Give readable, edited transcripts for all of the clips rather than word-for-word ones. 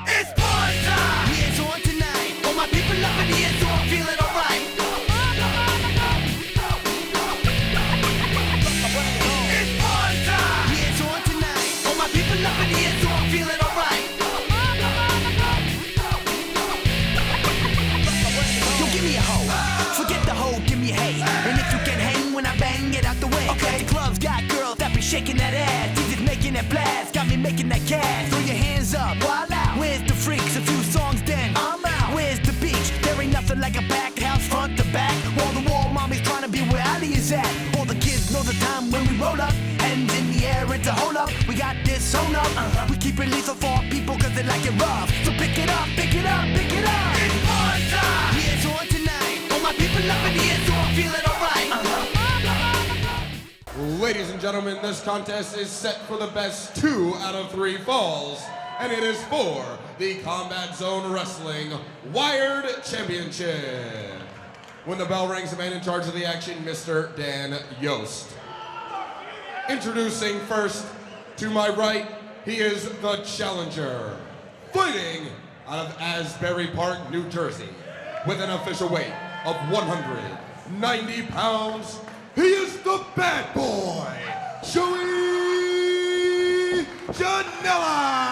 It's party time! Hands on tonight. All my people up in here, so I'm feeling alright. It's party time! Hands on tonight. All my people up in here, so I'm feeling alright. Yo, give me a hoe. Forget the hoe, give me a hey. And if you can hang when I bang, get out the way. Okay. The club's got girls that be shaking that ass. DJ's making that blast, got me making that cash. Throw your hands up, wild out. Where's the freaks? A few songs then I'm out. Where's the beach? There ain't nothing like a back house front to back. Wall to wall, mommy's trying to be where Ali is at. All the kids know the time when we roll up. Hands in the air, it's a hold up. We got this sewn up. We keep it lethal for our people cause they like it rough. So pick it up, pick it up, pick it up. It's party time! Hands on tonight. All my people up in here, so I'm feeling alright. Ladies and gentlemen, this contest is set for the best 2 out of 3 falls, and it is for the Combat Zone Wrestling Wired Championship. When the bell rings, the man in charge of the action, Mr. Dan Yost. Introducing first, to my right, he is the challenger. Fighting out of Asbury Park, New Jersey, with an official weight of 190 pounds, he is the bad boy, Joey Janela!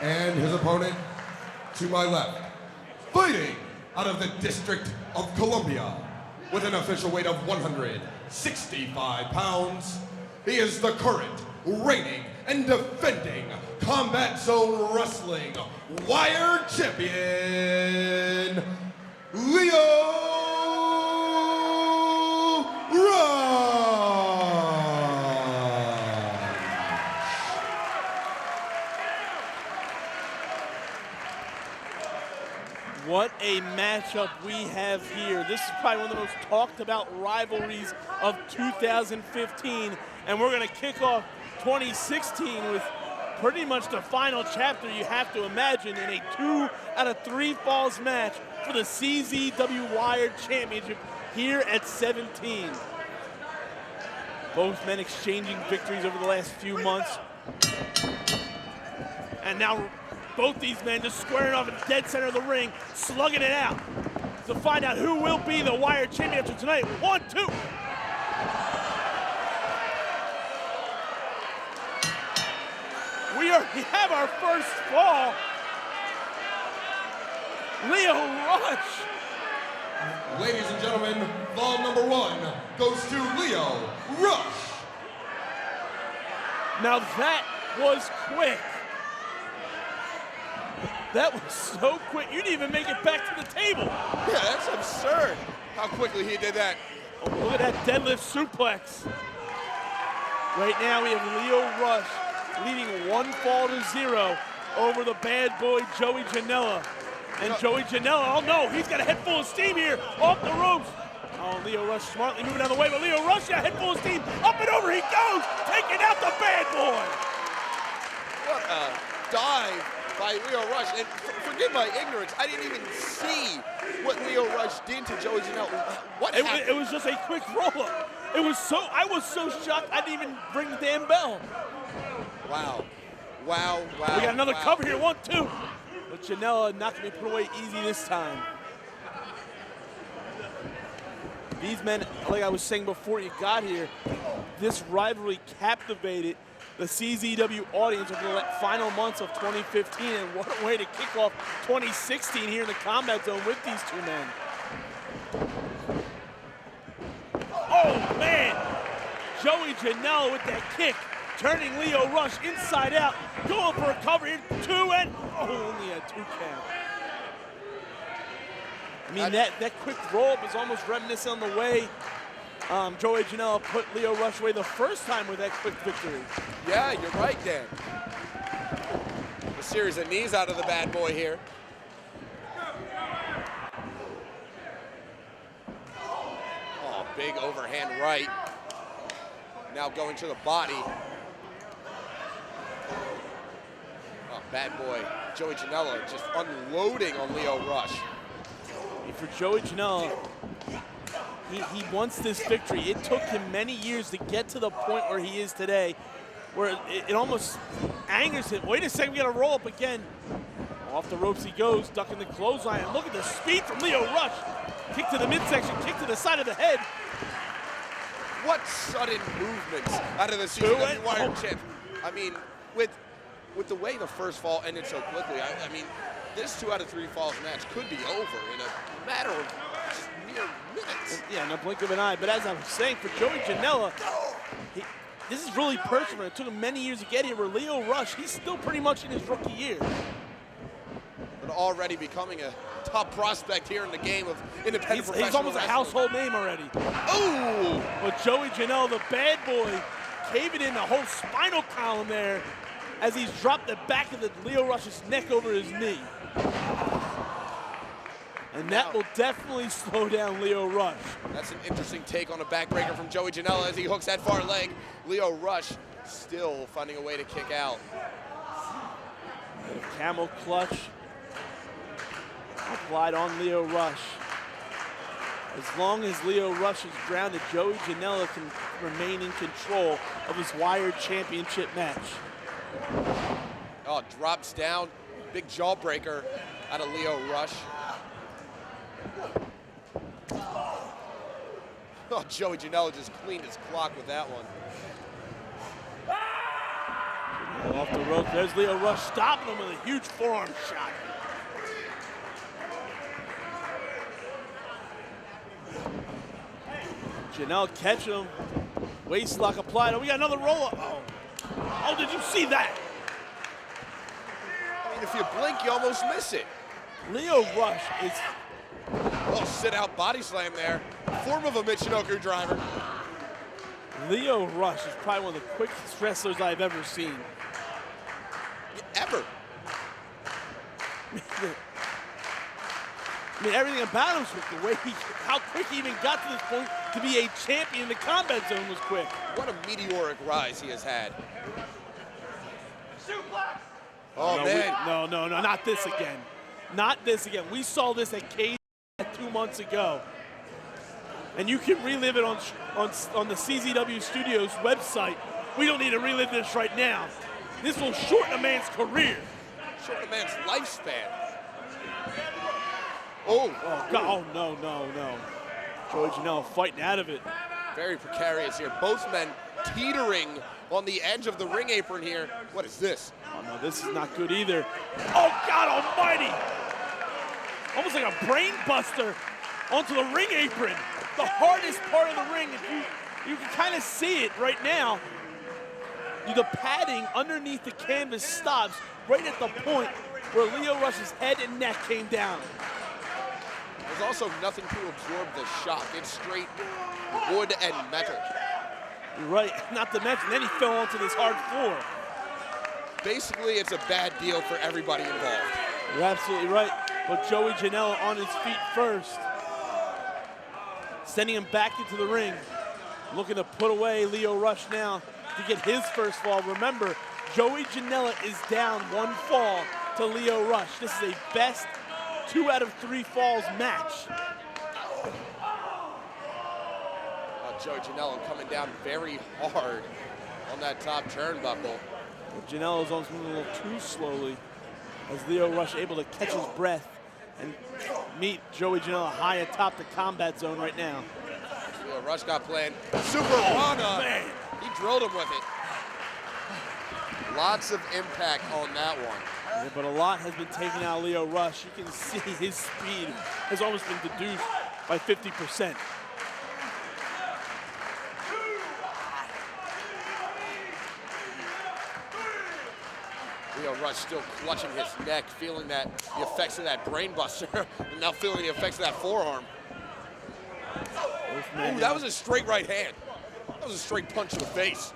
And his opponent, to my left, fighting out of the District of Columbia, with an official weight of 165 pounds, he is the current, reigning, and defending Combat Zone Wrestling Wired Champion, Leo Rush. What a matchup we have here. This is probably one of the most talked about rivalries of 2015, and we're going to kick off 2016 with pretty much the final chapter, you have to imagine, in a 2 out of 3 falls match for the CZW Wired Championship here at 17. Both men exchanging victories over the last few months. And now both these men just squaring off in the dead center of the ring, slugging it out to find out who will be the Wired Champion after tonight. 1, 2. We have our first fall. Leo Rush. Ladies and gentlemen, fall number 1 goes to Leo Rush. Now that was quick. That was so quick. You didn't even make it back to the table. Yeah, that's absurd how quickly he did that. Oh, look at that deadlift suplex. Right now we have Leo Rush leading 1 fall to 0 over the bad boy Joey Janela. And Joey Janela, oh no, he's got a head full of steam here, off the ropes. Oh, Leo Rush smartly moving out of the way, but Leo Rush got a head full of steam, up and over he goes, taking out the bad boy. What a dive by Leo Rush. And forgive my ignorance, I didn't even see what Leo Rush did to Joey Janela. What happened? It was just a quick roll-up. I was so shocked I didn't even ring the damn bell. Wow. Wow, wow. We got another cover here, 1, 2. But Janela not gonna be put away easy this time. These men, like I was saying before you got here, this rivalry captivated the CZW audience over the final months of 2015, and what a way to kick off 2016 here in the Combat Zone with these 2 men. Oh man, Joey Janela with that kick, turning Leo Rush inside out, going for a cover here, 2 and, oh, only a 2 count. I mean, that quick roll-up is almost reminiscent on the way Joey Janela put Leo Rush away the first time with that quick victory. Yeah, you're right, Dan. A series of knees out of the bad boy here. Oh, big overhand right. Now going to the body. Oh, Bad boy Joey Janela just unloading on Lio Rush. And for Joey Janela, he wants this victory. It took him many years to get to the point where he is today, where it almost angers him. Wait a second, we got to roll up again. Off the ropes he goes, ducking the clothesline. And look at the speed from Lio Rush. Kick to the midsection, kick to the side of the head. What sudden movements out of the CZW Wired champ. I mean, with the way the first fall ended so quickly, I mean, this 2 out of 3 falls match could be over in a matter of just mere minutes. Yeah, in a blink of an eye. But as I was saying, for Joey Janela, this is really personal. It took him many years to get here, where Lio Rush, he's still pretty much in his rookie year. But already becoming a top prospect here in the game of independent professional He's almost wrestling. a household name already. Oh! But Joey Janela, the bad boy, caving in the whole spinal column there as he's dropped the back of the Lio Rush's neck over his knee. And that will definitely slow down Lio Rush. That's an interesting take on a backbreaker from Joey Janela as he hooks that far leg. Lio Rush still finding a way to kick out. The camel clutch applied on Lio Rush. As long as Lio Rush is grounded, Joey Janela can remain in control of his Wired Championship match. Oh, drops down. Big jawbreaker out of Lio Rush. Oh, Joey Janela just cleaned his clock with that one. Off the rope, there's Lio Rush stopping him with a huge forearm shot. Janela catching him. Waist lock applied. Oh, we got another roll-up. Oh, did you see that? I mean, if you blink, you almost miss it. Lio Rush is... Oh, sit-out body slam there. Form of a Michinoku driver. Lio Rush is probably one of the quickest wrestlers I've ever seen. Ever. I mean, everything about him was quick. The way how quick he even got to this point to be a champion in the combat zone was quick. What a meteoric rise he has had. Oh, no, man. No, not this again. Not this again. We saw this at Cage 2 months ago. And you can relive it on the CZW Studios website. We don't need to relive this right now. This will shorten a man's career. Shorten a man's lifespan. Oh God. Oh, no. Joey Janela fighting out of it. Very precarious here. Both men teetering on the edge of the ring apron here. What is this? Oh, no, this is not good either. Oh, God almighty. Almost like a brain buster onto the ring apron. The hardest part of the ring. You can kind of see it right now. The padding underneath the canvas stops right at the point where Lio Rush's head and neck came down. There's also nothing to absorb the shock. It's straight wood and metal. You're right, not to mention, then he fell onto this hard floor. Basically, it's a bad deal for everybody involved. You're absolutely right, but Joey Janela on his feet first. Sending him back into the ring. Looking to put away Lio Rush now to get his first fall. Remember, Joey Janela is down 1 fall to Lio Rush. This is a best 2 out of 3 falls match. Joey Janela coming down very hard on that top turnbuckle. Janela's almost moving a little too slowly as Lio Rush able to catch his breath and meet Joey Janela high atop the combat zone right now. Lio Rush got planned. Super Rana. Man. He drilled him with it. Lots of impact on that one. Yeah, but a lot has been taken out of Lio Rush. You can see his speed has almost been reduced by 50%. Lio Rush still clutching his neck, feeling the effects of that brain buster, and now feeling the effects of that forearm. Ooh, that was a straight right hand. That was a straight punch to the face.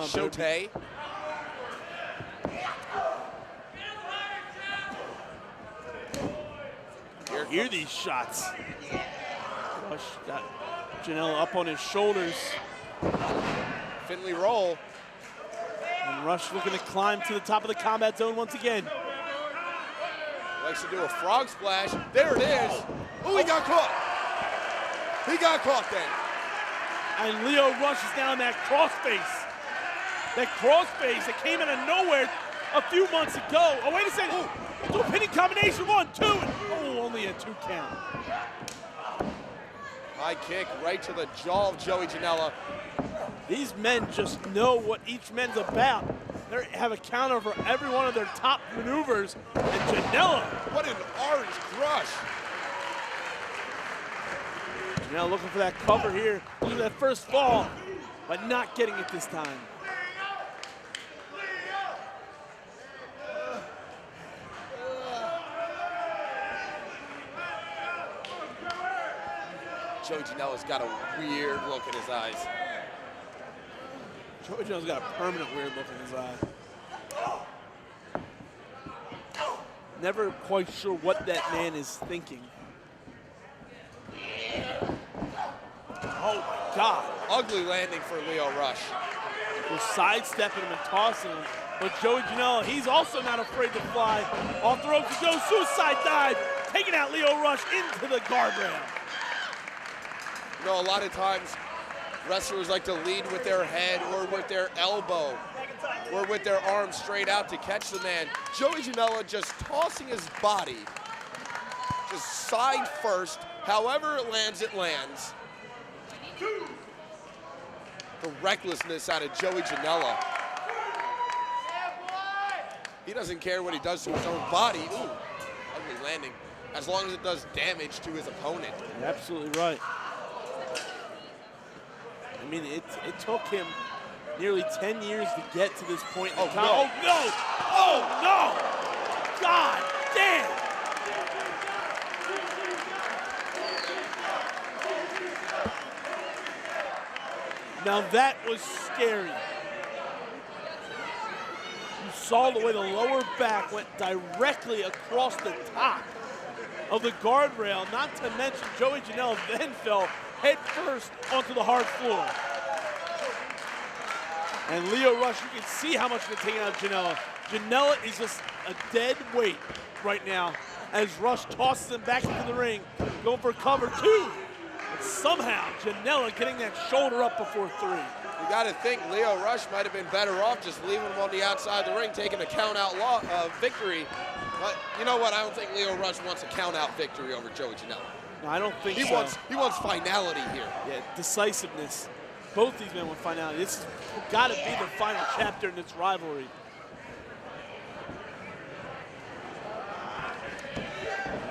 Shote. Hear these shots. Rush got Janela up on his shoulders. Finley roll. And Rush looking to climb to the top of the combat zone once again. Likes to do a frog splash. There it is. Oh, he got caught. He got caught then. And Lio Rush is now in that crossface. That crossface that came out of nowhere a few months ago. Oh, wait a second. Do a pinning combination, 1, 2. Oh, only a 2 count. High kick right to the jaw of Joey Janela. These men just know what each man's about. They have a counter for every one of their top maneuvers. And Janela. What an orange crush. Janela looking for that cover here. Looking at that first fall, but not getting it this time. Joey Janela's got a weird look in his eyes. Joey Janela's got a permanent weird look in his eye. Never quite sure what that man is thinking. Oh my God. Ugly landing for Lio Rush. We're sidestepping him and tossing him. But Joey Janela, he's also not afraid to fly. Off the ropes to go, suicide dive. Taking out Lio Rush into the guardrail. You know, a lot of times wrestlers like to lead with their head or with their elbow or with their arm straight out to catch the man. Joey Janela just tossing his body, just side first. However it lands, it lands. The recklessness out of Joey Janela. He doesn't care what he does to his own body. Ooh, ugly landing. As long as it does damage to his opponent. You're absolutely right. I mean, it took him nearly 10 years to get to this point. Oh, no. no. Oh, no. Oh, no. God damn. Now that was scary. You saw the way the lower back went directly across the top of the guardrail, not to mention Joey Janela then fell head first onto the hard floor. And Lio Rush, you can see how much they're taking out of Janela. Janela is just a dead weight right now as Rush tosses him back into the ring, going for cover 2. But somehow, Janela getting that shoulder up before 3. You got to think Lio Rush might have been better off just leaving him on the outside of the ring, taking a count-out victory. But you know what? I don't think Lio Rush wants a count-out victory over Joey Janela. No, I don't think he so. He wants finality here. Yeah, decisiveness. Both these men want finality. This has got to be the final chapter in this rivalry.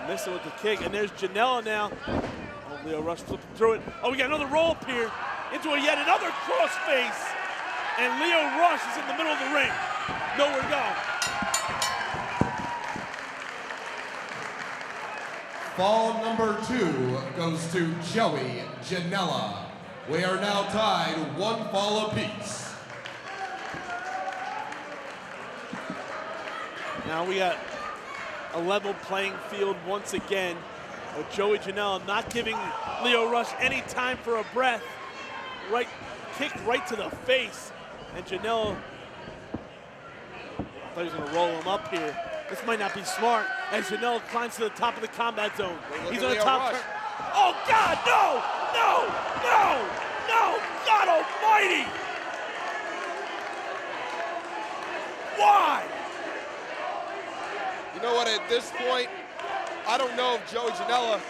Missing with the kick, and there's Janela now. Oh, Lio Rush flipping through it. Oh, we got another roll up here into yet another crossface. And Lio Rush is in the middle of the ring. Nowhere to go. Fall number 2 goes to Joey Janela. We are now tied 1 fall apiece. Now we got a level playing field once again. With Joey Janela not giving Lio Rush any time for a breath. Right, kick right to the face. And Janela, I thought he was gonna roll him up here. This might not be smart as Janela climbs to the top of the combat zone. He's on the top. Oh God, no, no, no, no, God almighty. Why? You know what, at this point, I don't know if Joey Janela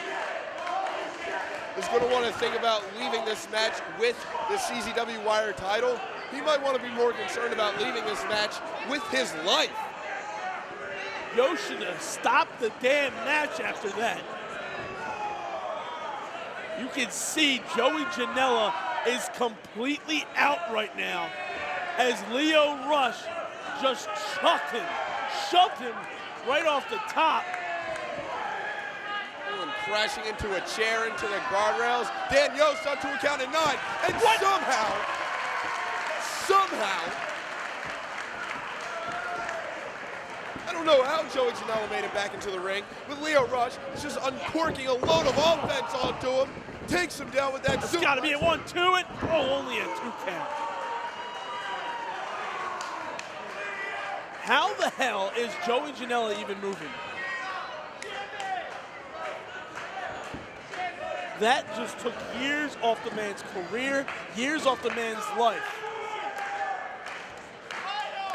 is going to want to think about leaving this match with the CZW Wire title. He might want to be more concerned about leaving this match with his life. Yo should have stopped the damn match after that. You can see Joey Janela is completely out right now as Lio Rush just shoved him right off the top. And crashing into a chair, into the guardrails. Dan Yost up to a count of 9. And somehow, I don't know how Joey Janela made it back into the ring, but Lio Rush is just uncorking a load of offense onto him, takes him down with that. It's got to be a 1-2 it. Oh, only a 2 count. How the hell is Joey Janela even moving? That just took years off the man's career, years off the man's life.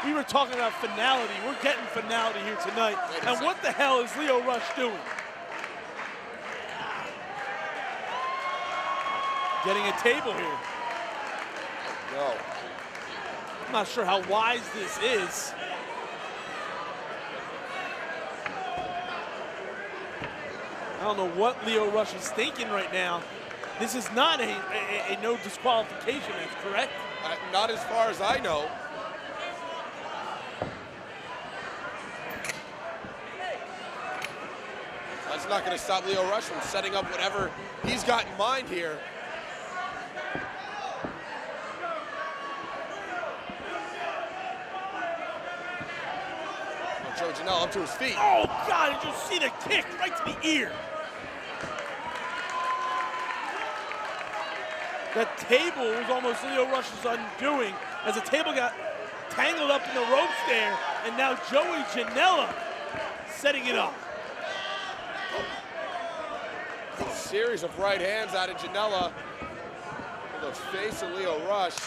We were talking about finality. We're getting finality here tonight. And what the hell is Lio Rush doing? Getting a table here. No. I'm not sure how wise this is. I don't know what Lio Rush is thinking right now. This is not a no disqualification match, correct? Not as far as I know. That's not going to stop Lio Rush from setting up whatever he's got in mind here. Oh, Joey Janela up to his feet. Oh, God, did you see the kick right to the ear? That table was almost Lio Rush's undoing as the table got tangled up in the ropes there, and now Joey Janela setting it up. A series of right hands out of Janela to the face of Lio Rush.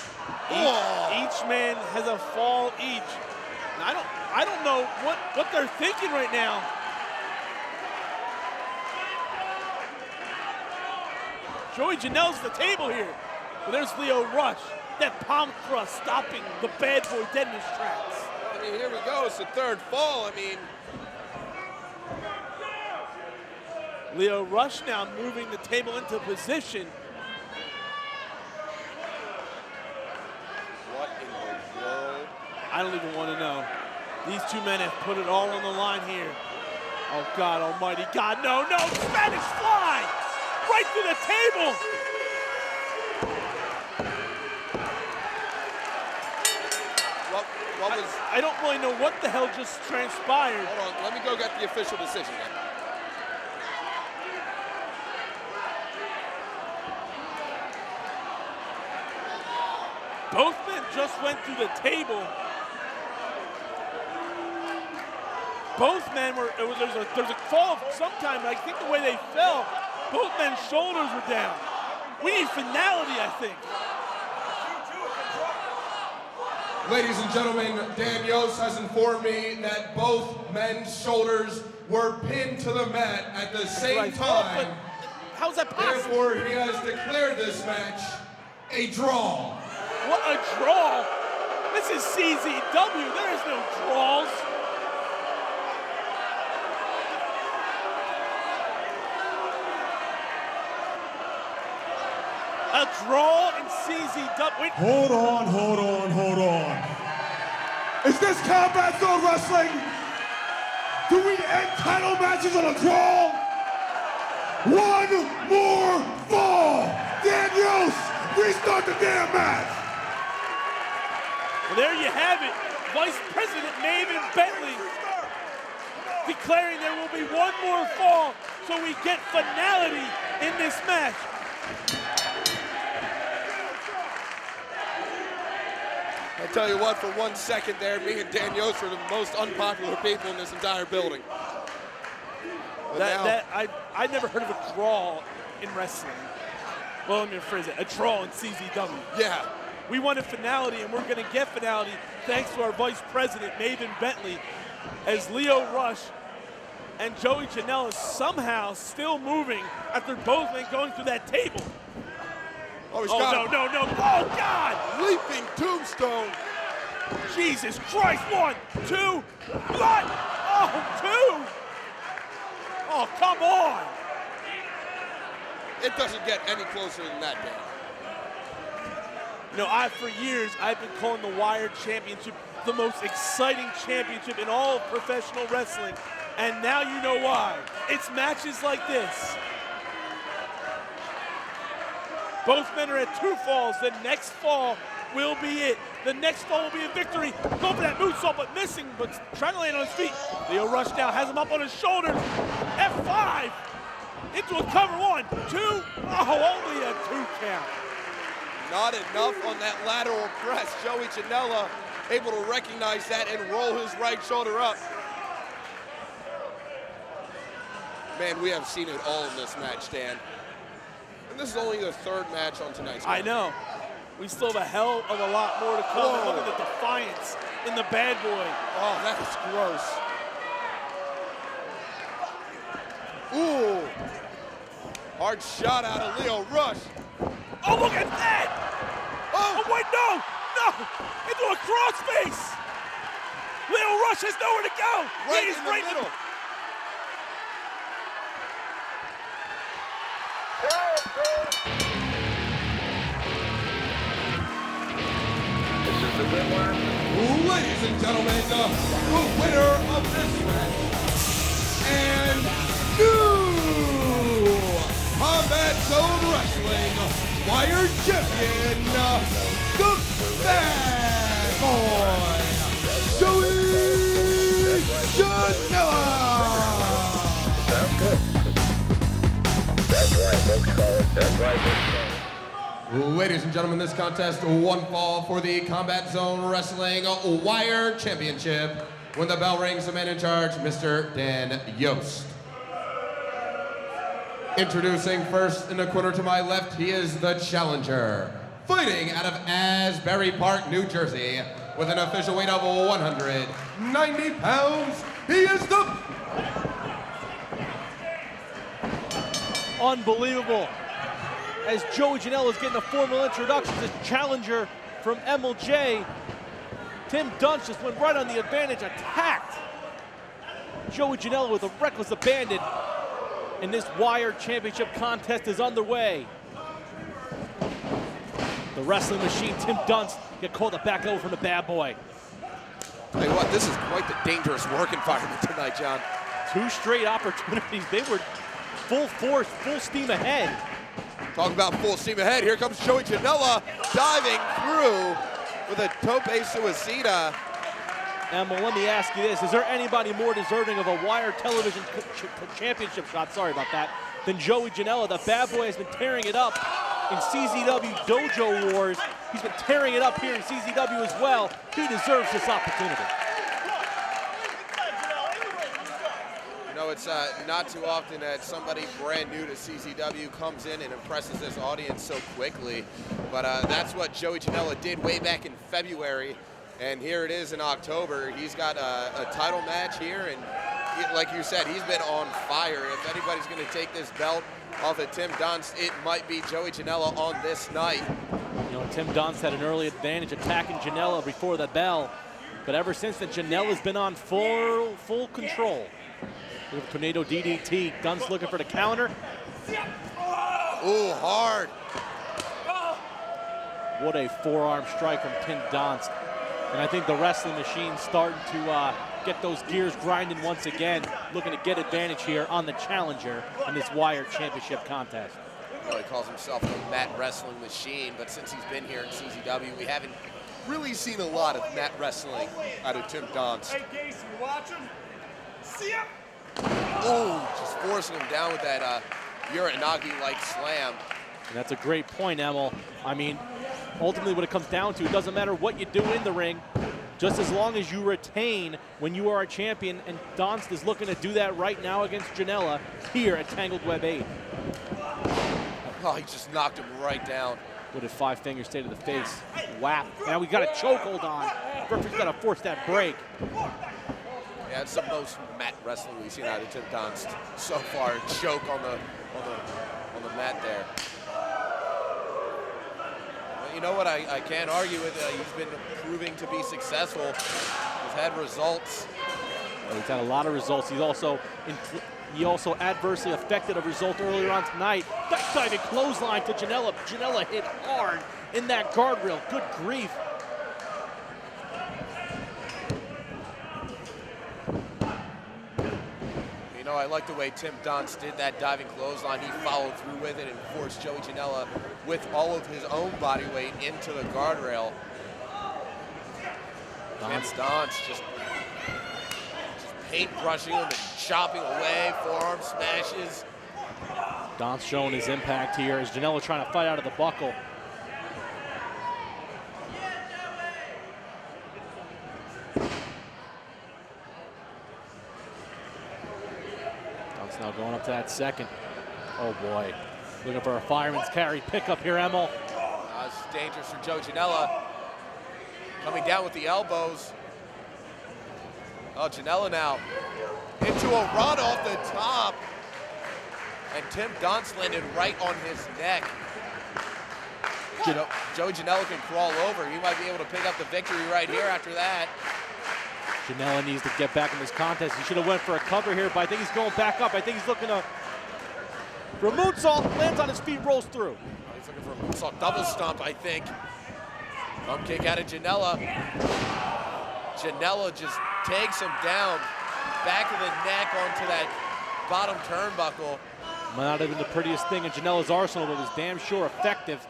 Each man has a fall each. And I don't know what they're thinking right now. Joey Janela's at the table here. But there's Lio Rush. That palm thrust stopping the bad boy dead in his tracks. I mean, here we go. It's the third fall. I mean, Lio Rush now moving the table into position. what in the world? I don't even want to know. These two men have put it all on the line here. Oh, God almighty. God, no, no. Spanish fly! Right through the table! What was... I don't really know what the hell just transpired. Hold on, let me go get the official decision then. Both men just went through the table. Both men were, there's a fall of some kind, but I think the way they fell, both men's shoulders were down. We need finality, I think. Ladies and gentlemen, Dan Yost has informed me that both men's shoulders were pinned to the mat at the same time. How's that possible? Therefore, he has declared this match a draw. What a draw. This is CZW. There is no draws. A draw in CZW. Wait. Hold on. Is this Combat Zone Wrestling? Do we end title matches on a draw? One more fall. Dan Yost, restart the damn match. Well, there you have it. Vice President Maven Bentley declaring there will be one more fall so we get finality in this match. I tell you what, for 1 second there, me and Dan Yost were the most unpopular people in this entire building. I never heard of a draw in wrestling. Well, let me rephrase it. A draw in CZW. Yeah. We wanted finality, and we're going to get finality thanks to our Vice President, Maven Bentley, as Lio Rush and Joey Janela somehow still moving after both men going through that table. Oh, he's no. Oh, God! Leaping tombstone. Jesus Christ. 1, 2, blood! Oh, 2! Oh, come on! It doesn't get any closer than that, Dan. You know, for years, I've been calling the Wired Championship the most exciting championship in all of professional wrestling. And now you know why. It's matches like this. Both men are at 2 falls. The next fall will be it. The next fall will be a victory. Going for that moonsault, but missing, but trying to land on his feet. Lio Rush now has him up on his shoulders. F5 into a cover. 1, 2. Oh, only a 2 count. Not enough on that lateral press. Joey Janela able to recognize that and roll his right shoulder up. Man, we have seen it all in this match, Dan. And this is only the third match on tonight's card. I know. We still have a hell of a lot more to come. And look at the defiance in the bad boy. Oh, that is gross. Ooh. Hard shot out of Lio Rush. Oh, look at that! Oh, wait, no! No! Into a crossface! Lio Rush has nowhere to go! Right He's in the middle. Ladies and gentlemen, the winner of this match and new Combat Zone Wrestling Wired Champion, the Bad Boy, Joey Janela. Sounds good. That's right, folks call it. That's right, folks call it. Ladies and gentlemen, this contest, one fall for the Combat Zone Wrestling Wire Championship. When the bell rings, the man in charge, Mr. Dan Yost. Introducing first in the corner to my left, he is the challenger. Fighting out of Asbury Park, New Jersey, with an official weight of 190 pounds, he is the... Unbelievable. As Joey Janela is getting a formal introduction as challenger from MLJ, Tim Dunst just went right on the advantage, attacked Joey Janela with a reckless abandon, and this Wire Championship contest is underway. The wrestling machine, Tim Dunst, get called it back over from the bad boy. Tell you what, this is quite the dangerous work environment tonight, John. 2 straight opportunities. They were full force, full steam ahead. Talk about full steam ahead. Here comes Joey Janela diving through with a tope suicida. Emma, let me ask you this. Is there anybody more deserving of a Wire Television Championship shot, sorry about that, than Joey Janela? The bad boy has been tearing it up in CZW Dojo Wars. He's been tearing it up here in CZW as well. He deserves this opportunity. You know, it's not too often that somebody brand new to CZW comes in and impresses this audience so quickly. But that's what Joey Janela did way back in February. And here it is in October. He's got a title match here, and like you said, he's been on fire. If anybody's going to take this belt off of Tim Dunst, it might be Joey Janela on this night. You know, Tim Dunst had an early advantage attacking Janela before the bell, but ever since then, Janela's been on full control. With a tornado DDT, Dunst looking for the counter. Ooh, hard. What a forearm strike from Tim Dunst. And I think the wrestling machine's starting to get those gears grinding once again, looking to get advantage here on the challenger in this Wire Championship contest. Well, he calls himself the mat wrestling machine, but since he's been here in CZW, we haven't really seen a lot of mat wrestling out of Tim Dunst. Hey, Gacy, you watching? See ya! Oh, just forcing him down with that Uranagi-like slam. And that's a great point, Emil. I mean, ultimately what it comes down to, it doesn't matter what you do in the ring, just as long as you retain when you are a champion, and Dunst is looking to do that right now against Janela here at Tangled Web 8. Oh, he just knocked him right down. What did 5 fingers say to the face? Whap. Now we got a chokehold on. Referee's got to force that break. Yeah, it's the most mat wrestling we've seen out of Tim Dunst so far. Choke on the mat there. Well, you know what? I can't argue with it. He's been proving to be successful. He's had results. Well, he's had a lot of results. He also adversely affected a result earlier on tonight. That diving clothesline to Janela. Janela hit hard in that guardrail. Good grief. You know, I like the way Tim Dunst did that diving clothesline. He followed through with it and forced Joey Janela with all of his own body weight into the guardrail. Tim Dunst just paintbrushing him and chopping away, forearm smashes. Dunst showing his impact here as Janela trying to fight out of the buckle. now going up to that second. Oh boy. Looking for a fireman's carry pickup here, Emil. It's dangerous for Joe Janela. Coming down with the elbows. Oh, Janela now into a run off the top. And Tim Donst landed right on his neck. Joey Janela can crawl over. He might be able to pick up the victory right here after that. Janela needs to get back in this contest. He should have went for a cover here, but I think he's going back up. I think he's looking to for a moonsault, lands on his feet, rolls through. He's looking for a moonsault double stomp, I think. Thumb kick out of Janela. Janela just takes him down, back of the neck onto that bottom turnbuckle. Might not have been the prettiest thing in Janela's arsenal, but it was damn sure effective.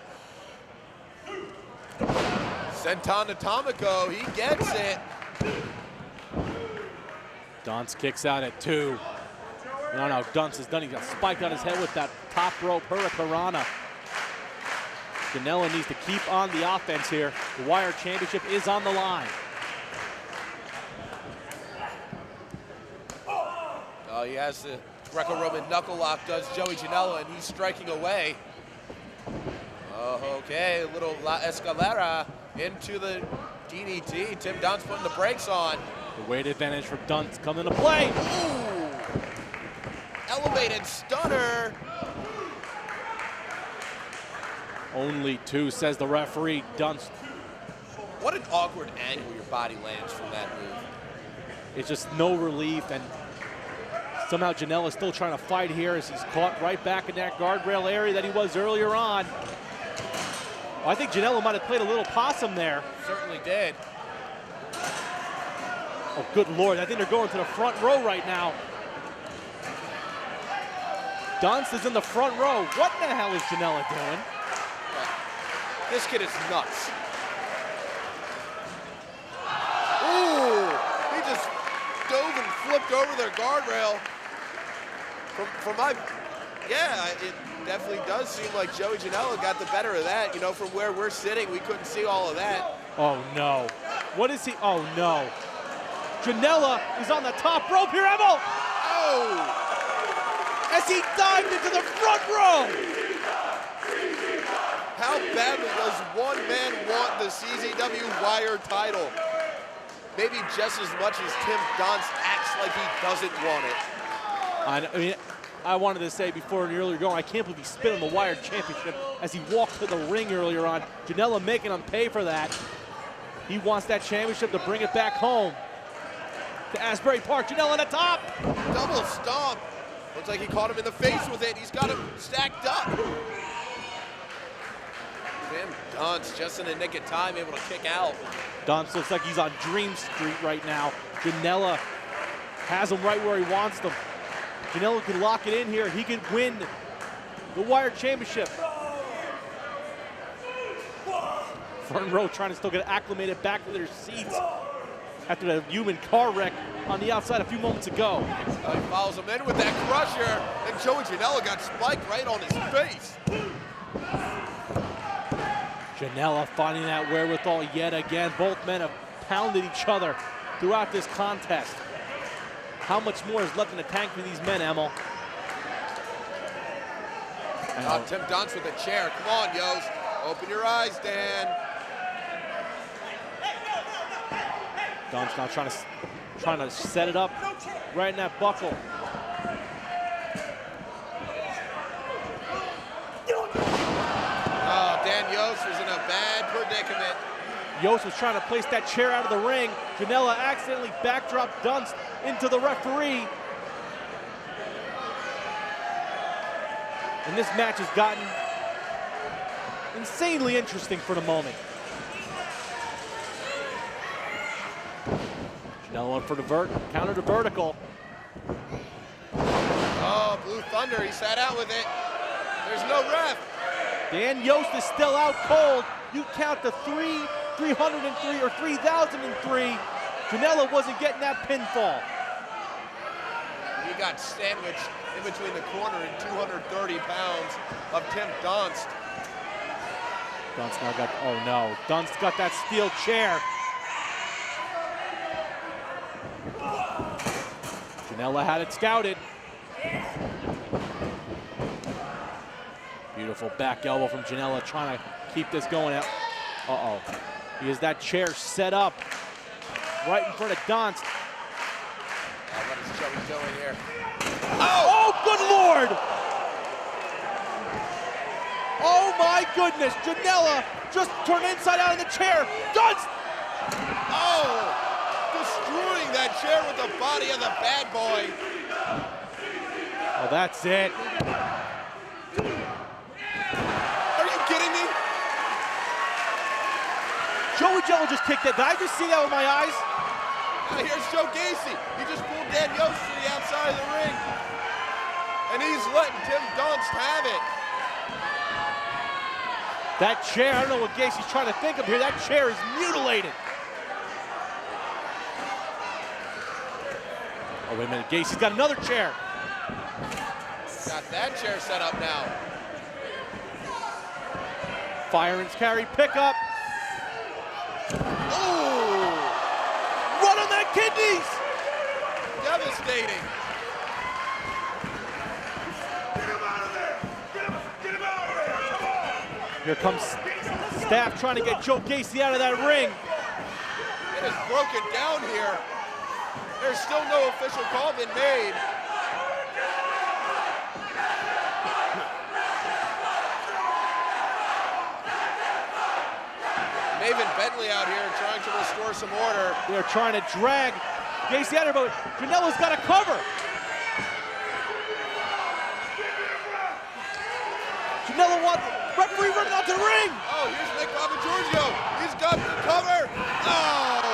Senton Atomico, he gets it. Donst kicks out at 2. No, Donst is done. He got spiked on his head with that top rope Hurricanrana. Janela needs to keep on the offense here. The Wire Championship is on the line. Oh, he has the Greco-Roman knuckle lock, does Joey Janela, and he's striking away. Oh, okay, a little La Escalera into the DDT. Tim Donst putting the brakes on. The weight advantage from Donst coming into play. Ooh. Elevated stunner. Only 2, says the referee. Donst. What an awkward angle your body lands from that move. It's just no relief, and somehow Janela's still trying to fight here as he's caught right back in that guardrail area that he was earlier on. Well, I think Janela might have played a little possum there. Certainly did. Oh, good Lord, I think they're going to the front row right now. Donst is in the front row. What the hell is Janela doing? This kid is nuts. Ooh, he just dove and flipped over their guardrail. It definitely does seem like Joey Janela got the better of that. You know, from where we're sitting, we couldn't see all of that. Oh no. What is he? Oh no. Janela is on the top rope here, Emil! Oh! As he dived into the front row! How badly does one man want the CZW Wire title? Maybe just as much as Tim Donst acts like he doesn't want it. I wanted to say before an earlier going, I can't believe he spit on the Wire Championship as he walked to the ring earlier on. Janela making him pay for that. He wants that championship to bring it back home to Asbury Park. Janela on the top. Double stomp. Looks like he caught him in the face with it. He's got him stacked up. Tim Donst just in the nick of time, able to kick out. Donst looks like he's on Dream Street right now. Janela has him right where he wants them. Janela can lock it in here. He can win the Wire Championship. Front row trying to still get acclimated back to their seats after the human car wreck on the outside a few moments ago. He follows him in with that crusher, and Joey Janela got spiked right on his face. Janela finding that wherewithal yet again. Both men have pounded each other throughout this contest. How much more is left in the tank for these men, Emil? Tim Donst with a chair. Come on, Yos. Open your eyes, Dan. Donst now trying to set it up right in that buckle. Oh, Dan Yost was in a bad predicament. Yost was trying to place that chair out of the ring. Janela accidentally backdropped Donst into the referee. And this match has gotten insanely interesting for the moment. Janela went for the counter to vertical. Oh, Blue Thunder, he sat out with it. There's no ref. Dan Yost is still out cold. You count the 303 or 3003. Janela wasn't getting that pinfall. He got sandwiched in between the corner and 230 pounds of Tim Donst. Donst now got, oh no, Donst got that steel chair. Janela had it scouted. Beautiful back elbow from Janela, trying to keep this going out. Uh-oh. He has that chair set up right in front of Dunst. What is Joey doing here? Oh, good Lord! Oh my goodness, Janela just turned inside out in the chair. Dunst! Oh! Destroying that chair with the body of the bad boy. Oh, that's it. Are you kidding me? Joey Janela just kicked it. Did I just see that with my eyes? Now here's Joe Gacy. He just pulled Dan Yost to the outside of the ring. And he's letting Tim Dunst have it. That chair, I don't know what Gacy's trying to think of here. That chair is mutilated. Oh, wait a minute. Gacy's got another chair. Got that chair set up now. Fireman's carry pickup. Ooh! Run on that kidneys! Devastating. Here comes staff trying to get Joe Gacy out of that ring. It is broken down here. There's still no official call been made. Maven Bentley out here trying to restore some order. They're trying to drag Gacy out of there, but Janela's got a cover. Janela wants referee running out to the ring. Oh, here's Nick Papagiorgio. He's got the cover. Oh!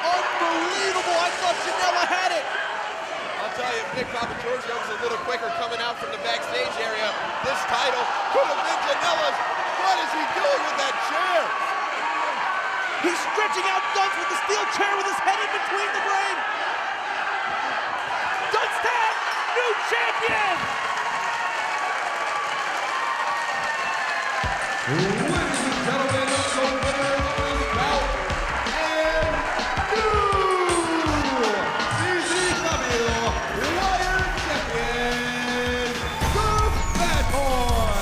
Unbelievable. I thought Janela had it. I'll tell you, if Nick Papagiorgio was a little quicker coming out from the backstage area, this title could have been Janela's. What is he doing with that chair? He's stretching out Dunst with the steel chair with his head in between the ring. Dunst tag, new champion! Ladies and gentlemen, the winner of this bout and new CZW Wired Champion, the Bad Boy,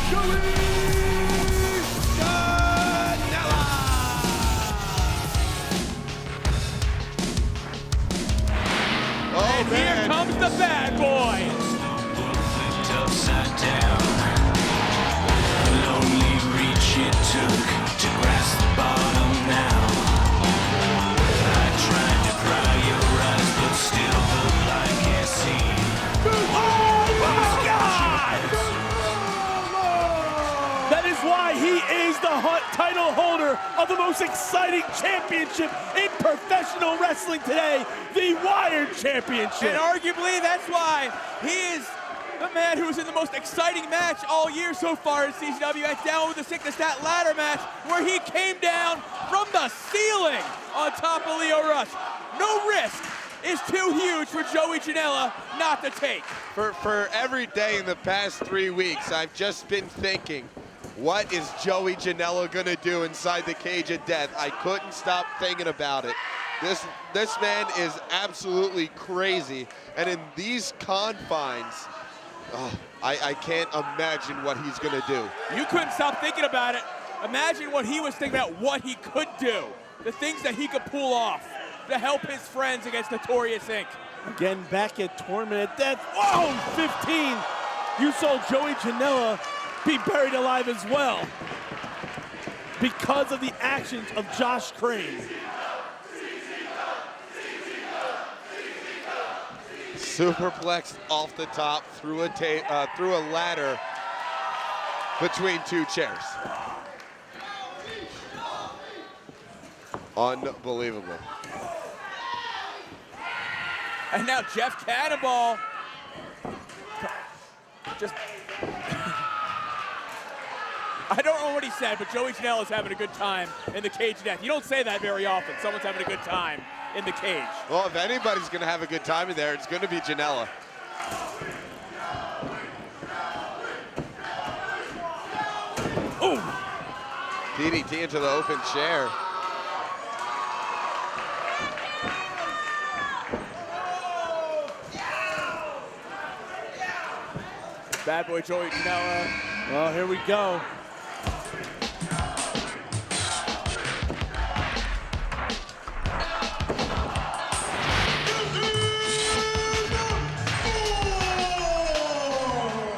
Joey Janela. Oh, And man. here comes the bad boy. Upside down. Lonely reach it took to grasp the bottom now. I tried to cry your eyes, but still the light can't see. Oh my God! That is why he is the title holder of the most exciting championship in professional wrestling today, the Wired Championship. And arguably, that's why he is the man who was in the most exciting match all year so far in CZW at Down with the Sickness, that ladder match where he came down from the ceiling on top of Lio Rush. No risk is too huge for Joey Janela not to take. For every day in the past 3 weeks, I've just been thinking, what is Joey Janela gonna do inside the cage of death? I couldn't stop thinking about it. This man is absolutely crazy, and in these confines, I can't imagine what he's gonna do. You couldn't stop thinking about it. Imagine what he was thinking about, what he could do, the things that he could pull off to help his friends against Notorious Inc. Again, back at Tournament of Death. Whoa, 15. You saw Joey Janela be buried alive as well because of the actions of Josh Crane. Superplexed off the top through a ladder between two chairs. Unbelievable. And now Jeff Cannonball just... I don't know what he said, but Joey Janela is having a good time in the cage of death. You don't say that very often. Someone's having a good time in the cage. Well, if anybody's gonna have a good time in there, it's gonna be Janela. Ooh. DDT into the open chair. Bad boy Joey Janela. Well, here we go.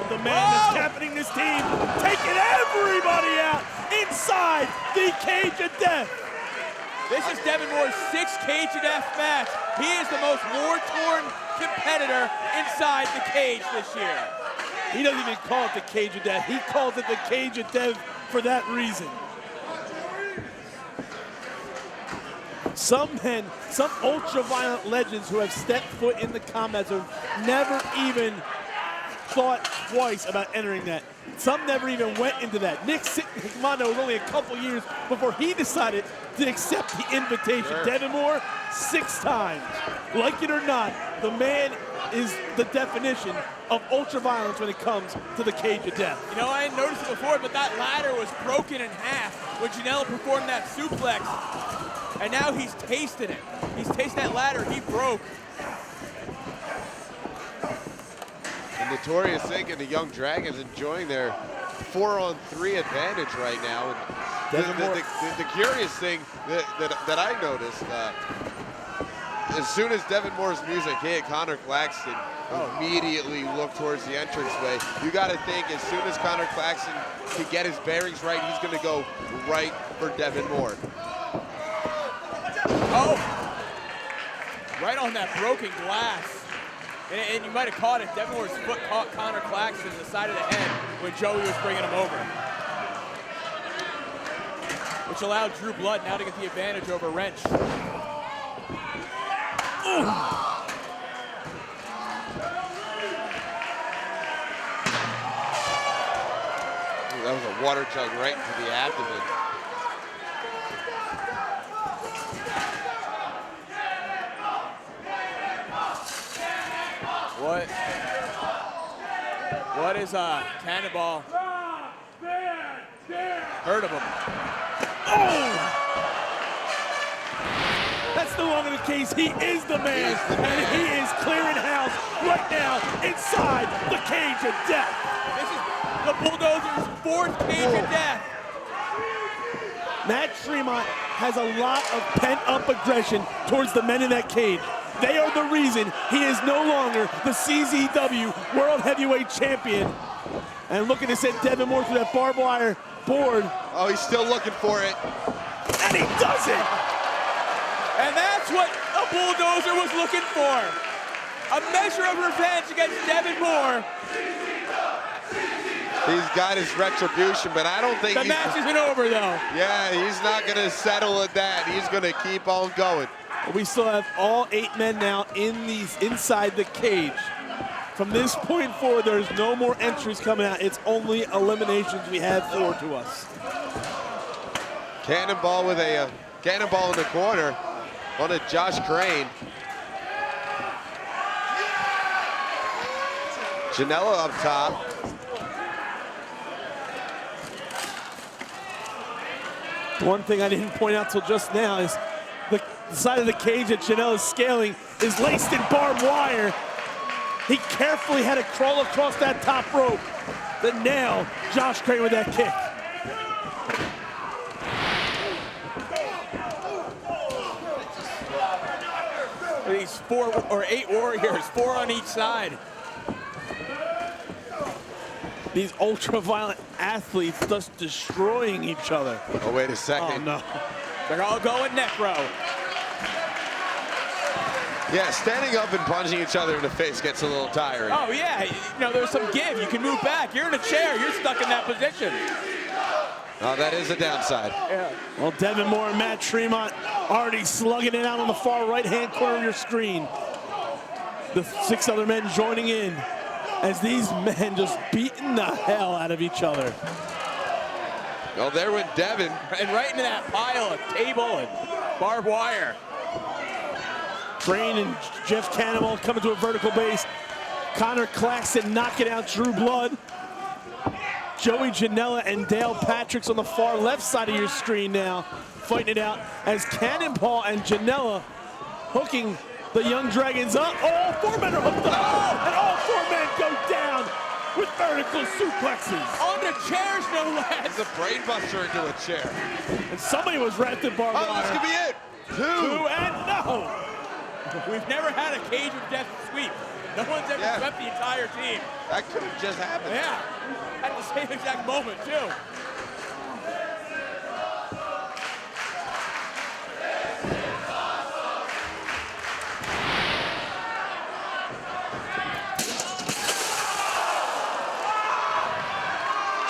The man that's captaining this team, taking everybody out inside the cage of death. This is Devin Moore's 6th cage of death match. He is the most war-torn competitor inside the cage this year. He doesn't even call it the cage of death. He calls it the cage of death for that reason. Some men, some ultra-violent legends who have stepped foot in the combat zone never even thought twice about entering that. Some never even went into that. Nick Mondo was only a couple years before he decided to accept the invitation. Sure. Devin Moore, 6 times. Like it or not, the man is the definition of ultra-violence when it comes to the cage of death. You know, I hadn't noticed it before, but that ladder was broken in half when Janela performed that suplex. And now he's tasting it. He's tasting that ladder he broke. The Notorious Inc. and the Young Dragons enjoying their 4-on-3 advantage right now. And the curious thing that I noticed, as soon as Devin Moore's music hit, Connor Claxton immediately looked towards the entranceway. You got to think as soon as Connor Claxton can get his bearings right, he's going to go right for Devin Moore. Oh! Right on that broken glass. And you might have caught it. Devin Moore's foot caught Connor Claxton in the side of the head when Joey was bringing him over. Which allowed Drew Blood now to get the advantage over Wrench. That was a water jug right into the abdomen. What is Cannonball? Heard of him. Oh! That's no longer the case. He is the man, and he is clearing house right now inside the cage of death. This is the Bulldozer's 4th cage of death. Matt Tremont has a lot of pent-up aggression towards the men in that cage. They are the reason he is no longer the CZW World Heavyweight Champion. And looking to send Devin Moore through that barbed wire board. Oh, he's still looking for it. And he does it! And that's what a Bulldozer was looking for. A measure of revenge against Devin Moore. He's got his retribution, but I don't think the match isn't over, though. Yeah, he's not going to settle at that. He's going to keep on going. We still have all 8 men now inside the cage. From this point forward, there's no more entries coming out. It's only eliminations we have forward to us. Cannonball with a cannonball in the corner on a Josh Crane. Janela up top. One thing I didn't point out till just now is the side of the cage that Janela is scaling is laced in barbed wire. He carefully had to crawl across that top rope. But now, Josh Crane with that kick. These 4 or 8 warriors, 4 on each side. These ultra-violent athletes just destroying each other. Oh, wait a second. Oh, no. They're all going necro. Yeah, standing up and punching each other in the face gets a little tiring. Oh, yeah. You know, there's some give. You can move back. You're in a chair. You're stuck in that position. Oh, that is a downside. Yeah. Well, Devin Moore and Matt Tremont already slugging it out on the far right-hand corner of your screen. The 6 other men joining in as these men just beating the hell out of each other. Well, there went Devin. And right into that pile of table and barbed wire. Crane and Jeff Cannonball coming to a vertical base. Connor Claxton knocking out Drew Blood. Joey Janela and Dale Patrick's on the far left side of your screen now, fighting it out as Cannonball and Janela hooking the Young Dragons up. All 4 men are hooked up, and all 4 men go down. with vertical suplexes. Onto chairs, no less. It's a brain buster into a chair. And somebody was wrapped in barbed wire. Oh, this could be it. Two and no. We've never had a cage of death sweep. No one's ever swept the entire team. That could have just happened. Yeah, at the same exact moment, too.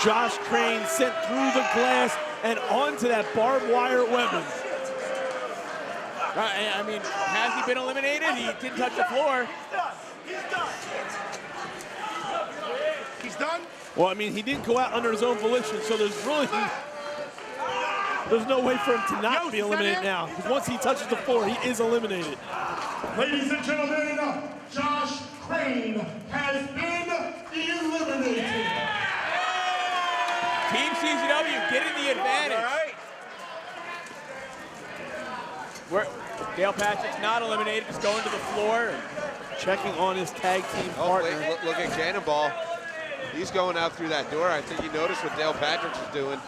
Josh Crane sent through the glass and onto that barbed wire weapon. I mean, has he been eliminated? He didn't touch the floor. He's done? Well, I mean, he didn't go out under his own volition, so there's no way for him to not be eliminated now. Because once he touches the floor, he is eliminated. Ladies and gentlemen, Josh Crane has been eliminated. Team CZW getting the advantage. Dale Patrick's not eliminated, just going to the floor. Checking on his tag team partner. Wait, look at Cannonball. He's going out through that door. I think he noticed what Dale Patrick's was doing.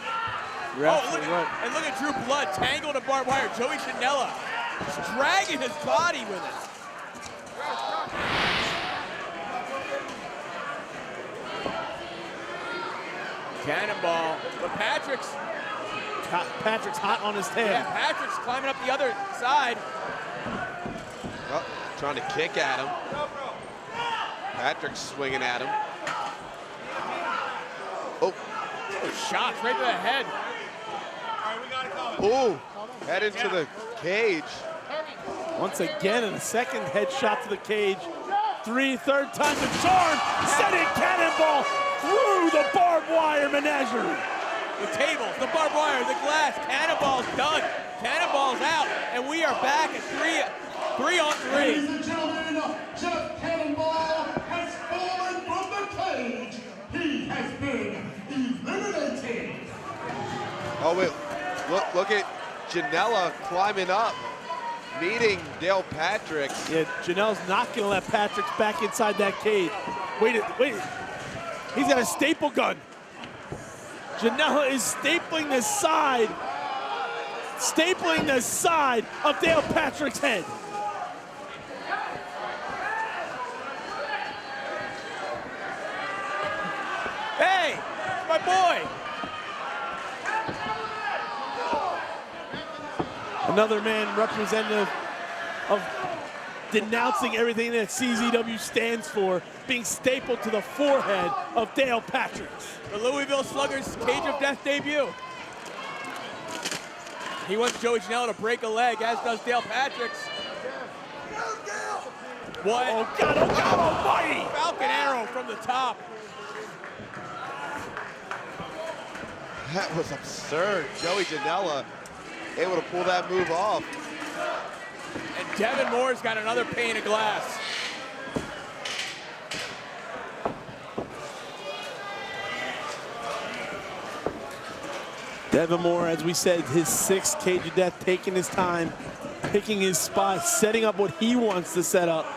And look at Drew Blood tangled in barbed wire. Joey Janela just dragging his body with it. Cannonball, but Patrick's hot on his tail. Yeah, Patrick's climbing up the other side. Oh, trying to kick at him. Patrick's swinging at him. Oh, shots right to the head. Oh, head into the cage. Once again, and a second headshot to the cage. Third time the charm. Setting Cannonball through the barbed wire menagerie. The tables, the barbed wire, the glass. Cannonball's done. Cannonball's out, and we are back at three on three. Ladies and gentlemen, Jeff Cannonball has fallen from the cage. He has been eliminated. Oh wait, look at Janela climbing up, meeting Dale Patrick. Yeah, Janela's not going to let Patrick's back inside that cage. Wait, he's got a staple gun. Janela is stapling the side of Dale Patrick's head. Hey, my boy. Another man representative of denouncing everything that CZW stands for, being stapled to the forehead of Dale Patrick. The Louisville Sluggers cage of death debut. He wants Joey Janela to break a leg, as does Dale Patrick's. What? Oh God almighty! Falcon arrow from the top. That was absurd. Joey Janela able to pull that move off. And Devin Moore's got another pane of glass. Devin Moore, as we said, his sixth cage of death, taking his time, picking his spot, setting up what he wants to set up.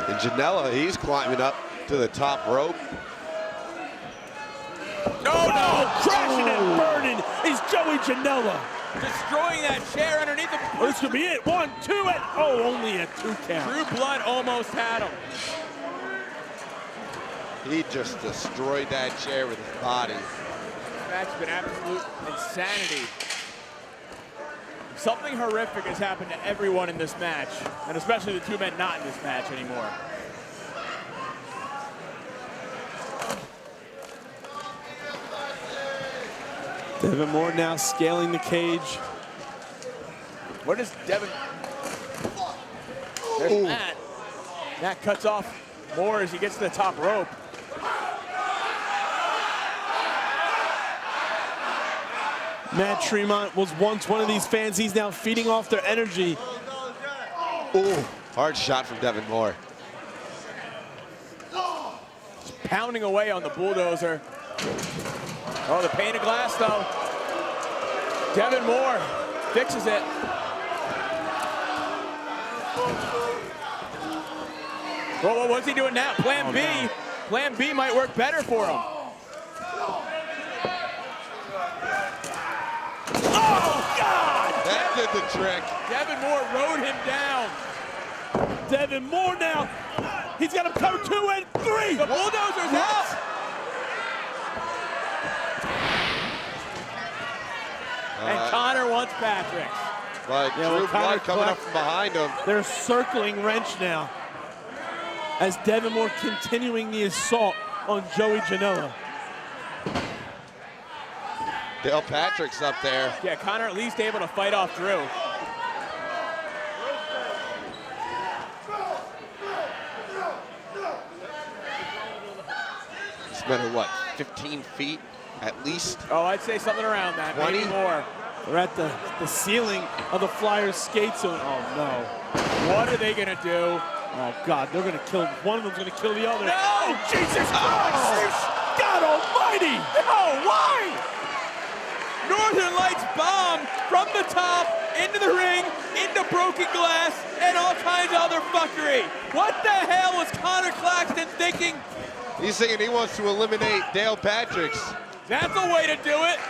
And Janela, he's climbing up to the top rope. No, crashing and burning is Joey Janela. Destroying that chair underneath him. Oh, this could be it. 1, 2, and only a 2 count. Drew Blood almost had him. He just destroyed that chair with his body. This match has been absolute insanity. Something horrific has happened to everyone in this match, and especially the two men not in this match anymore. Devin Moore now scaling the cage. What is Devin? There's Matt. Matt cuts off Moore as he gets to the top rope. Matt Tremont was once one of these fans. He's now feeding off their energy. Oh, hard shot from Devin Moore. Just pounding away on the bulldozer. Oh, the pane of glass, though. Devin Moore fixes it. Well, what's he doing now? Plan B. No. Plan B might work better for him. Oh, God! That did the trick. Devin Moore rode him down. Devin Moore now. He's got him covered 2 and 3. The bulldozer's out. And Connor wants Patrick. But Drew Blood coming up from behind him. They're circling wrench now as Devin Moore continuing the assault on Joey Janela. Dale Patrick's up there. Yeah, Connor at least able to fight off Drew. It's been, what, 15 feet at least? Oh, I'd say something around that, 20? maybe more. They're at the ceiling of the Flyers skate zone. Oh, no. What are they gonna do? Oh, God, they're going to kill, one of them's going to kill the other. No! Oh, Jesus Christ! God almighty! No, why? Northern Lights bomb from the top, into the ring, into broken glass, and all kinds of other fuckery. What the hell was Connor Claxton thinking? He's thinking he wants to eliminate Dale Patricks. That's a way to do it.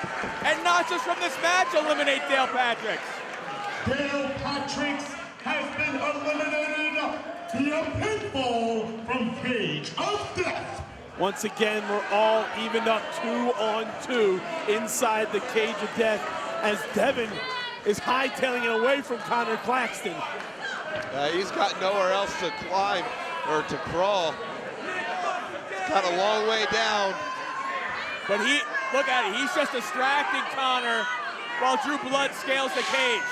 And not just from this match, eliminate Dale Patricks. Dale Patricks has been eliminated via pinfall from Cage of Death. Once again, we're all evened up 2 on 2 inside the Cage of Death as Devin is hightailing it away from Connor Claxton. He's got nowhere else to climb or to crawl. He's got a long way down. But look at it, he's just distracting Connor while Drew Blood scales the cage.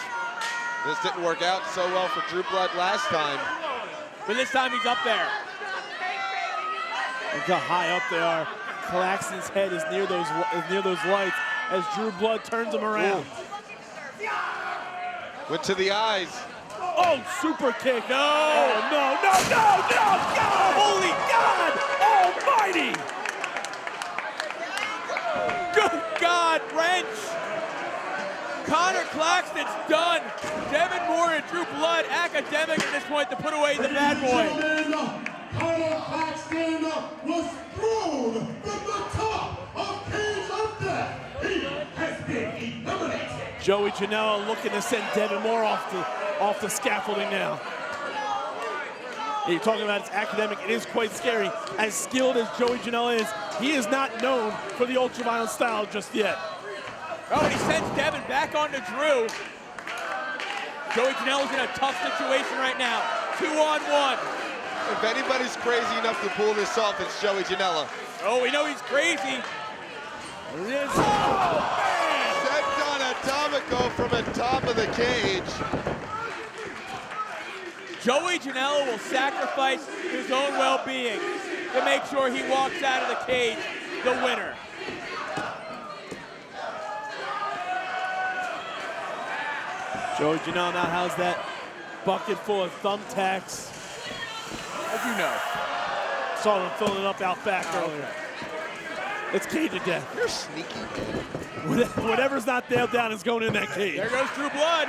This didn't work out so well for Drew Blood last time. But this time he's up there. Look how high up they are. Claxton's head is near those lights as Drew Blood turns him around. Went to the eyes. Oh, super kick. No! Oh, no, no, no, no! God! Holy God almighty! Good God, wrench! Connor Claxton's done. Devin Moore and Drew Blood academic at this point to put away the bad boy. Connor Claxton was thrown from the top of Cage of Death. He has been eliminated. Joey Janela looking to send Devin Moore off the scaffolding now. You're talking about his academic, it is quite scary. As skilled as Joey Janela is, he is not known for the ultra-violent style just yet. Oh, and he sends Devin back onto Drew. Joey Janela's in a tough situation right now. 2-on-1. If anybody's crazy enough to pull this off, it's Joey Janela. Oh, we know he's crazy. There it is. Oh, man! Sent on Atomico from the top of the cage. Joey Janela will sacrifice his own well-being to make sure he walks out of the cage the winner. Joey Janela now has that bucket full of thumbtacks. How'd you know? Saw him filling it up out back earlier. It's Cage of Death. You're sneaky, man. Whatever's not nailed down is going in that cage. There goes Drew Blood.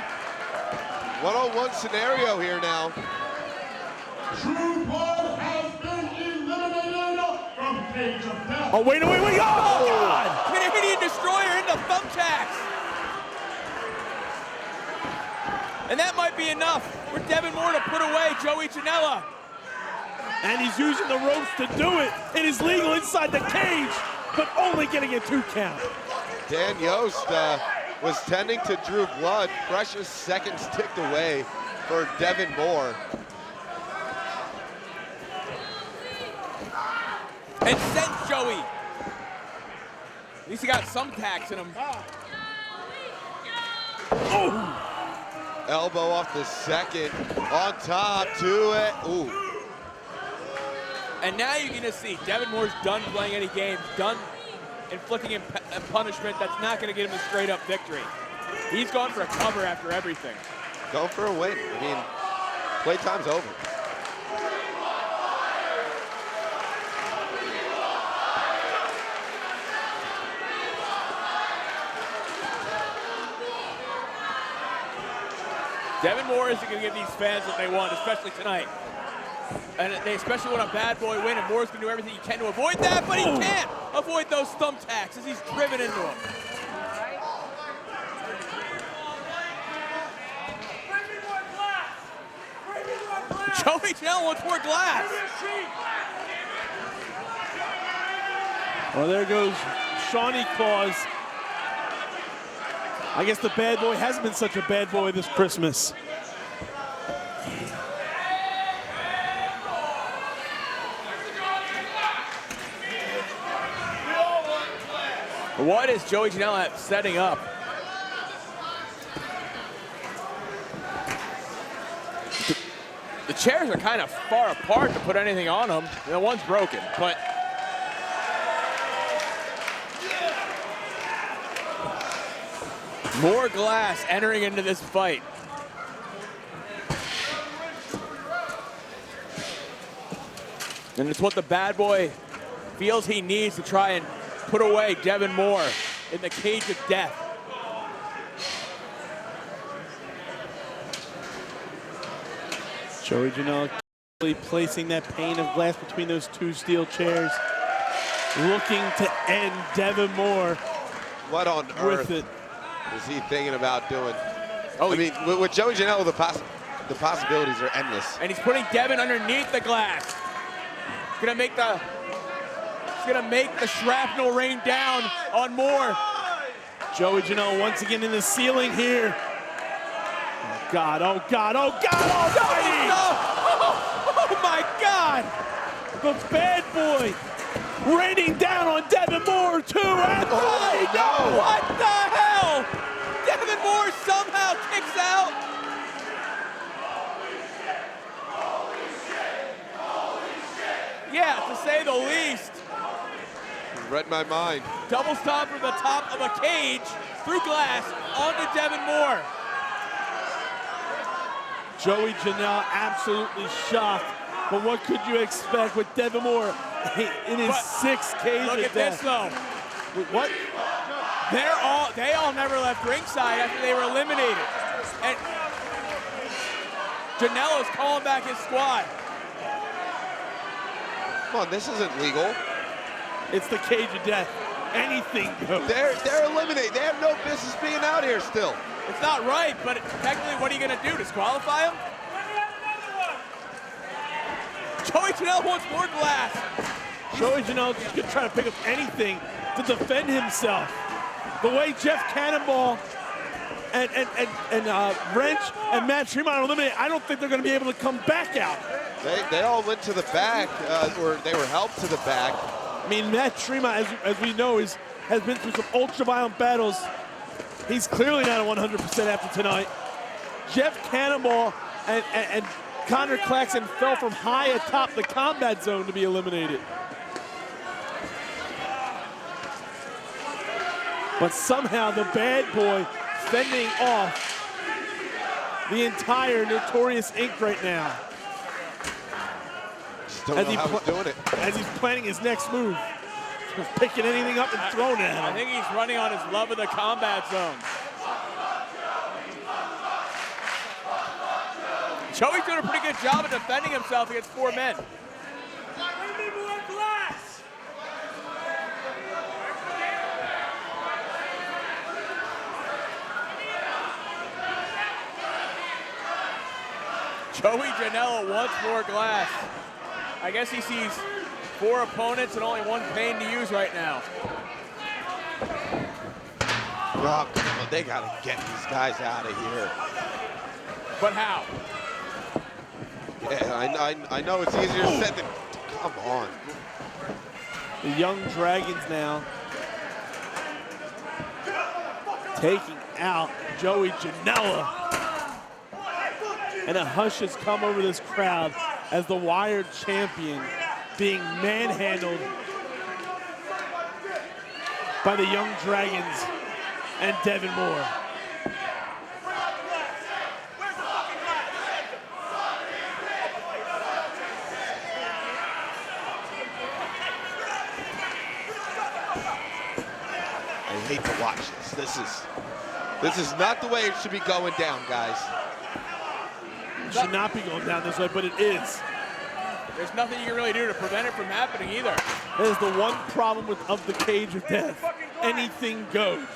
One-on-one scenario here now. Drew Blood has been eliminated from Cage of Death. Oh, wait. Oh, God! Canadian Destroyer into thumbtacks. And that might be enough for Devin Moore to put away Joey Janela. And he's using the ropes to do it. It is legal inside the cage, but only getting a 2 count. Dan Yost was tending to Drew Blood. Precious seconds ticked away for Devin Moore. And sends Joey. At least he got some tacks in him. Oh! Elbow off the second. On top to it. Ooh. And now you're gonna see Devin Moore's done playing any games, done inflicting a punishment that's not gonna get him a straight up victory. He's gone for a cover after everything. Go for a win. I mean, playtime's over. Devin Moore isn't gonna give these fans what they want, especially tonight. And they especially want a bad boy win, and Moore's gonna do everything he can to avoid that, but he can't avoid those thumbtacks as he's driven into him. Joey Janela wants more glass. Well, there goes Shawnee Claus. I guess the bad boy hasn't been such a bad boy this Christmas. What is Joey Janela setting up? The chairs are kind of far apart to put anything on them. The one's broken, but more glass entering into this fight. And it's what the bad boy feels he needs to try and put away Devin Moore in the cage of death. Joey Janela placing that pane of glass between those two steel chairs, looking to end Devin Moore. What on earth is he thinking about doing? Oh, I mean, with Joey Janela, the possibilities are endless. And he's putting Devin underneath the glass. He's gonna make the shrapnel rain down on Moore. Joey Janela once again in the ceiling here. Oh God, oh God, oh God, almighty! Oh my God! The bad boy raining down on Devin Moore too. And no! What the hell? Devin Moore somehow kicks out. Yeah, to say the least. Read my mind. Double stomp from the top of a cage through glass onto Devin Moore. Joey Janela absolutely shocked. But what could you expect with Devin Moore in his sixth cage? Look at this though. What? They all never left ringside after they were eliminated. And Janela's calling back his squad. Come on, this isn't legal. It's the cage of death. Anything goes. They're eliminated. They have no business being out here still. It's not right, but technically, what are you gonna do? Disqualify him? Joey Janela wants more glass. Joey Janela just gonna try to pick up anything to defend himself. The way Jeff Cannonball and Wrench and Matt Tremont are eliminated, I don't think they're gonna be able to come back out. They all went to the back, or they were helped to the back. I mean, Matt Tremont, as we know, has been through some ultra-violent battles. He's clearly not at 100% after tonight. Jeff Cannonball and Connor Claxton fell from high atop the combat zone to be eliminated. But somehow the bad boy fending off the entire Notorious Inc. right now. Don't know how he's doing it. As he's planning his next move. Picking anything up and throwing at him. I think he's running on his love of the combat zone. Joey's doing a pretty good job of defending himself against four men. Joey Janela wants more glass. I guess he sees four opponents and only one pane to use right now. Oh, come on, they gotta get these guys out of here. But how? Yeah, I know it's easier said than. Come on. The Young Dragons now taking out Joey Janela. And a hush has come over this crowd as the Wired champion being manhandled by the Young Dragons and Devin Moore. I hate to watch this. This is not the way it should be going down, guys. It should not be going down this way, but it is. There's nothing you can really do to prevent it from happening either. That is the one problem of the cage of death. Anything goes.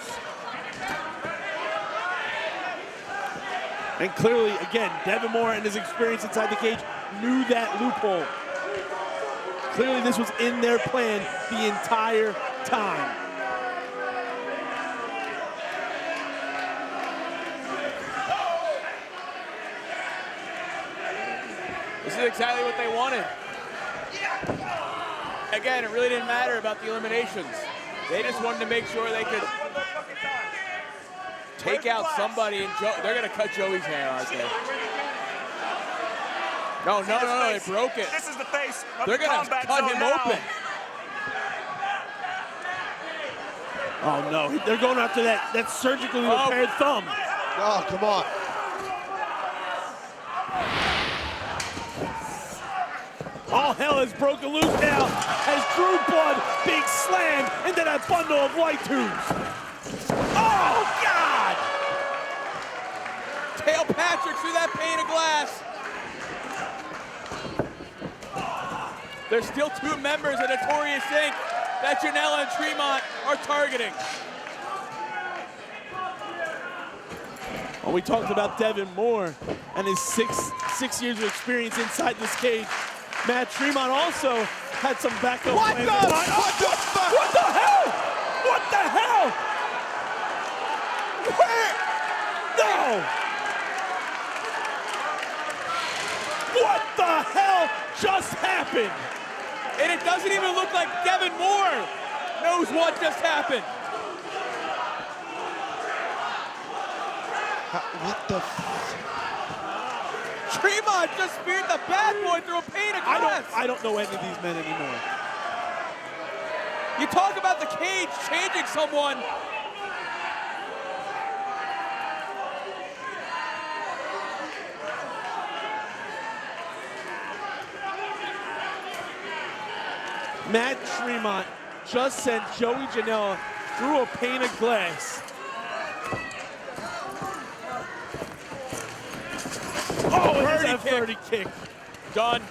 And clearly, again, Devin Moore and his experience inside the cage knew that loophole. Clearly, this was in their plan the entire time. This is exactly what they wanted. Again, it really didn't matter about the eliminations. They just wanted to make sure they could take out somebody, and they're going to cut Joey's hair, aren't they? No, they broke it. This is the face of They're the going to combat cut zone him now. open. Oh no, they're going after that surgically repaired thumb. Oh, come on. All hell has broken loose now as Drew Blood being slammed into that bundle of light tubes. Oh, God! Tail Patrick through that pane of glass. There's still 2 members of Notorious Inc. that Janela and Tremont are targeting. Well, we talked about Devin Moore and his six years of experience inside this cage. Matt Tremont also had some backup What plans. the fuck? What the hell? What the hell? Where? No! What the hell just happened? And it doesn't even look like Devin Moore knows what just happened. What the Tremont just speared the bad boy through a pane of glass. I don't know any of these men anymore. You talk about the cage changing someone. Matt Tremont just sent Joey Janela through a pane of glass. Oh, it is a 30 kick. Done.